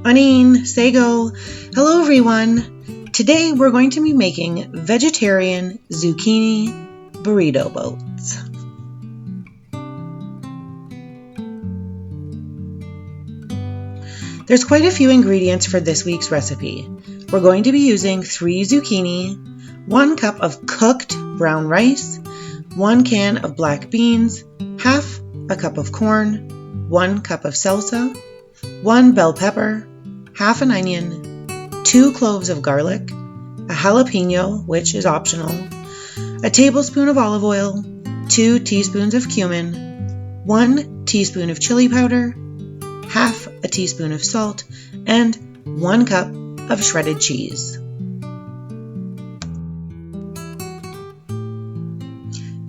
Anin, Sego. Hello everyone. Today we're going to be making vegetarian zucchini burrito boats. There's quite a few ingredients for this week's recipe. We're going to be using 3 zucchini, 1 cup of cooked brown rice, 1 can of black beans, half a cup of corn, 1 cup of salsa, 1 bell pepper, half an onion, 2 cloves of garlic, a jalapeno, which is optional, a tablespoon of olive oil, 2 teaspoons of cumin, 1 teaspoon of chili powder, half a teaspoon of salt, and 1 cup of shredded cheese.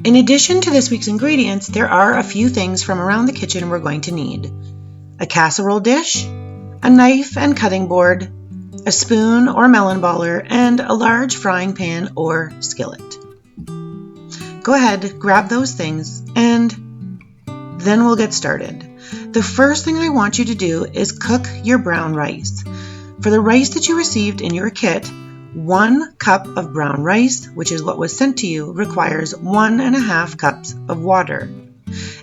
In addition to this week's ingredients, there are a few things from around the kitchen we're going to need. A casserole dish, a knife and cutting board, a spoon or melon baller, and a large frying pan or skillet. Go ahead, grab those things, and then we'll get started. The first thing I want you to do is cook your brown rice. For the rice that you received in your kit, 1 cup of brown rice, which is what was sent to you, requires 1.5 cups of water.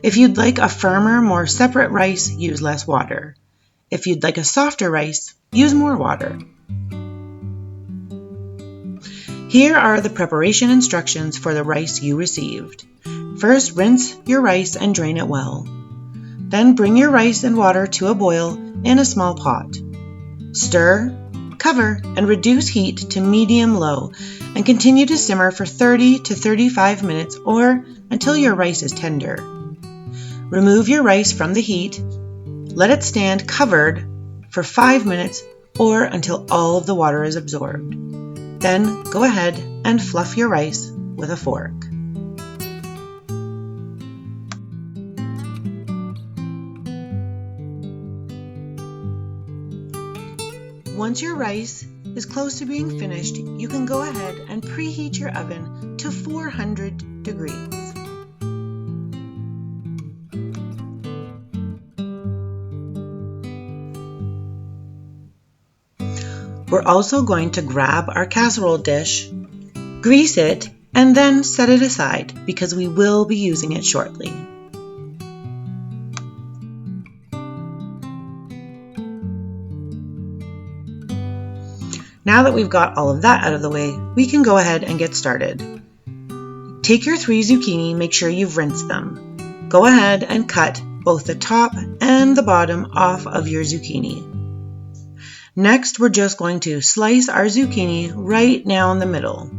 If you'd like a firmer, more separate rice, use less water. If you'd like a softer rice, use more water. Here are the preparation instructions for the rice you received. First, rinse your rice and drain it well. Then bring your rice and water to a boil in a small pot. Stir, cover, and reduce heat to medium-low and continue to simmer for 30 to 35 minutes or until your rice is tender. Remove your rice from the heat. Let it stand covered for 5 minutes or until all of the water is absorbed. Then go ahead and fluff your rice with a fork. Once your rice is close to being finished, you can go ahead and preheat your oven to 400 degrees. We're also going to grab our casserole dish, grease it, and then set it aside because we will be using it shortly. Now that we've got all of that out of the way, we can go ahead and get started. Take your 3 zucchini, make sure you've rinsed them. Go ahead and cut both the top and the bottom off of your zucchini. Next, we're just going to slice our zucchini right down the middle.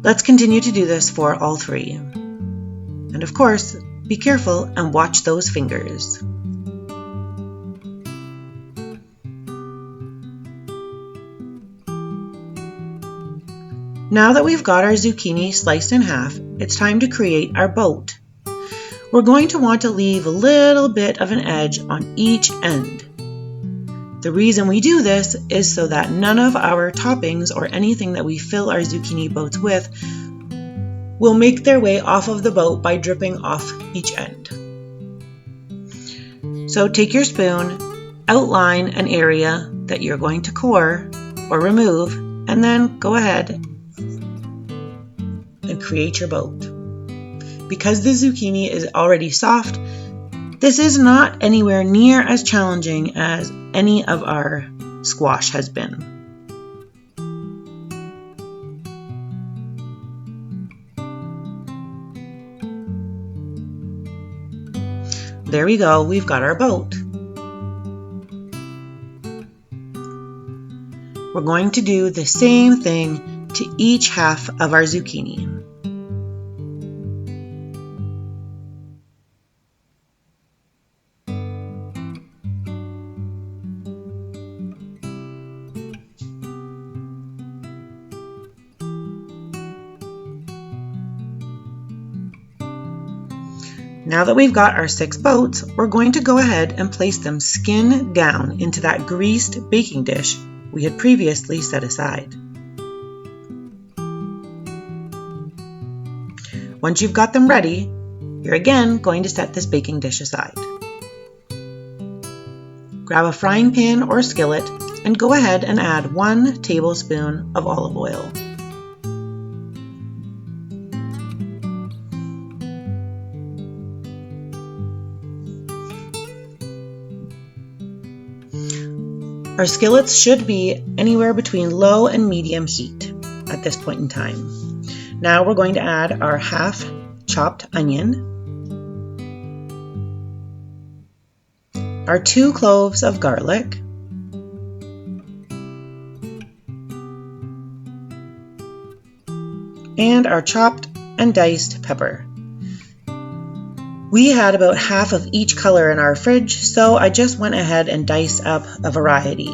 Let's continue to do this for all 3. And of course, be careful and watch those fingers. Now that we've got our zucchini sliced in half, it's time to create our boat. We're going to want to leave a little bit of an edge on each end. The reason we do this is so that none of our toppings or anything that we fill our zucchini boats with will make their way off of the boat by dripping off each end. So take your spoon, outline an area that you're going to core or remove, and then go ahead and create your boat. Because the zucchini is already soft, this is not anywhere near as challenging as any of our squash has been. There we go, we've got our boat. We're going to do the same thing to each half of our zucchini. Now that we've got our 6 boats, we're going to go ahead and place them skin down into that greased baking dish we had previously set aside. Once you've got them ready, you're again going to set this baking dish aside. Grab a frying pan or skillet and go ahead and add 1 tablespoon of olive oil. Our skillets should be anywhere between low and medium heat at this point in time. Now we're going to add our half chopped onion, our 2 cloves of garlic, and our chopped and diced pepper. We had about half of each color in our fridge, so I just went ahead and diced up a variety.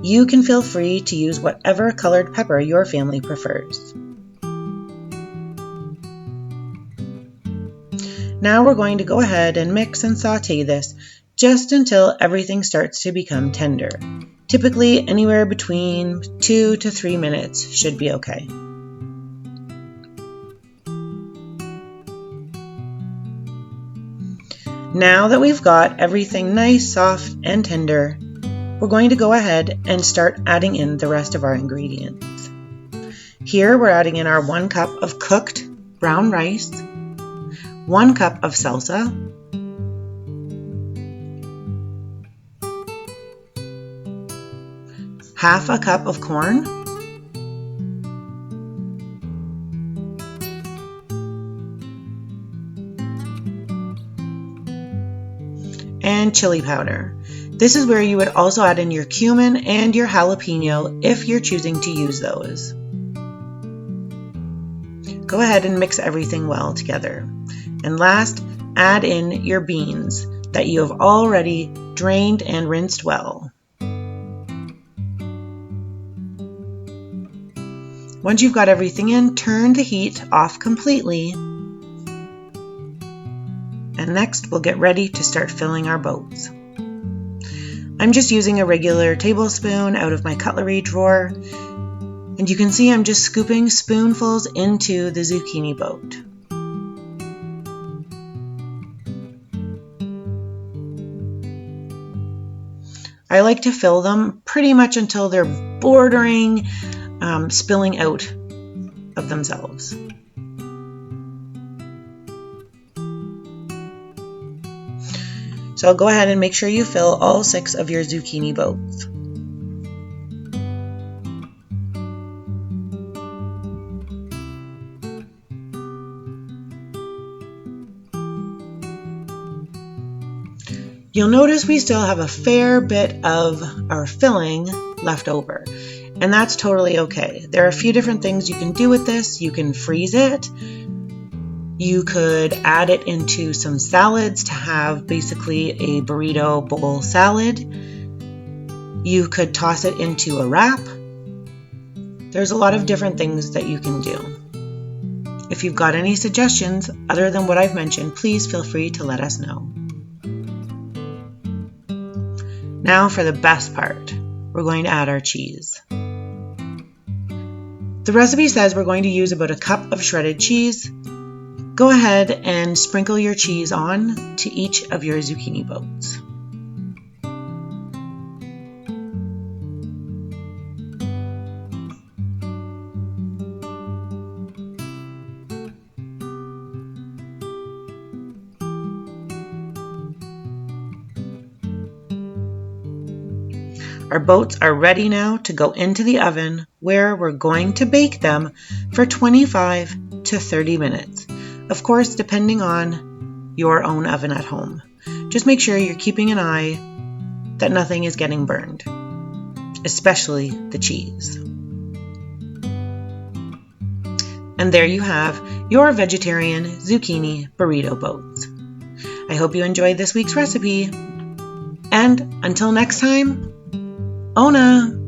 You can feel free to use whatever colored pepper your family prefers. Now we're going to go ahead and mix and saute this just until everything starts to become tender. Typically anywhere between 2 to 3 minutes should be okay. Now that we've got everything nice, soft, and tender, we're going to go ahead and start adding in the rest of our ingredients. Here we're adding in our 1 cup of cooked brown rice, 1 cup of salsa, half a cup of corn, and chili powder. This is where you would also add in your cumin and your jalapeno if you're choosing to use those. Go ahead and mix everything well together. And last, add in your beans that you have already drained and rinsed well. Once you've got everything in, turn the heat off completely. And next we'll get ready to start filling our boats. I'm just using a regular tablespoon out of my cutlery drawer, and you can see I'm just scooping spoonfuls into the zucchini boat. I like to fill them pretty much until they're bordering spilling out of themselves. So I'll go ahead and make sure you fill all 6 of your zucchini boats. You'll notice we still have a fair bit of our filling left over, and that's totally okay. There are a few different things you can do with this. You can freeze it. You could add it into some salads to have basically a burrito bowl salad. You could toss it into a wrap. There's a lot of different things that you can do. If you've got any suggestions other than what I've mentioned, please feel free to let us know. Now for the best part, we're going to add our cheese. The recipe says we're going to use about a cup of shredded cheese. Go ahead and sprinkle your cheese on to each of your zucchini boats. Our boats are ready now to go into the oven, where we're going to bake them for 25 to 30 minutes. Of course, depending on your own oven at home. Just make sure you're keeping an eye that nothing is getting burned, especially the cheese. And there you have your vegetarian zucchini burrito boats. I hope you enjoyed this week's recipe. And until next time, Ona!